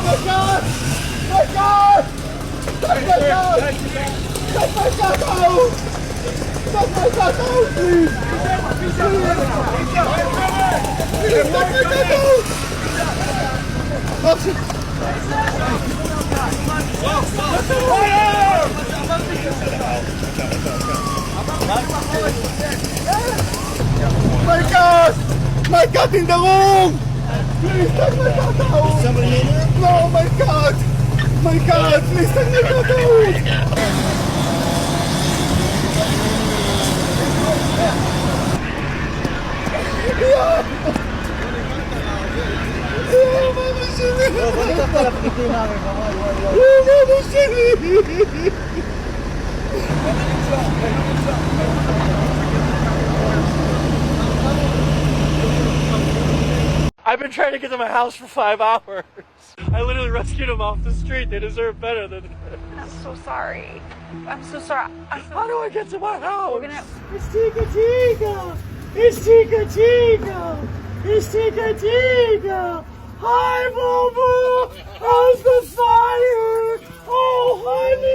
my God! My God! Take my God! Take my God out! Take my God out, please! Please! Please, take my God out! Oh, shit. My God! My God in the room! Please take my God out! Somebody in there? No, my God! My God! Please take my God out! Yeah! Yeah, Mama Shelly! Yeah, Mama Shelly! I've been trying to get to my house for 5 hours. I literally rescued them off the street. They deserve better than this. I'm so sorry. I'm so sorry. How do I get to my house? We're gonna... It's Chica Chica! It's Chica Chica! It's Chica Chica! Hi, Boo Boo! How's the fire? Oh, honey!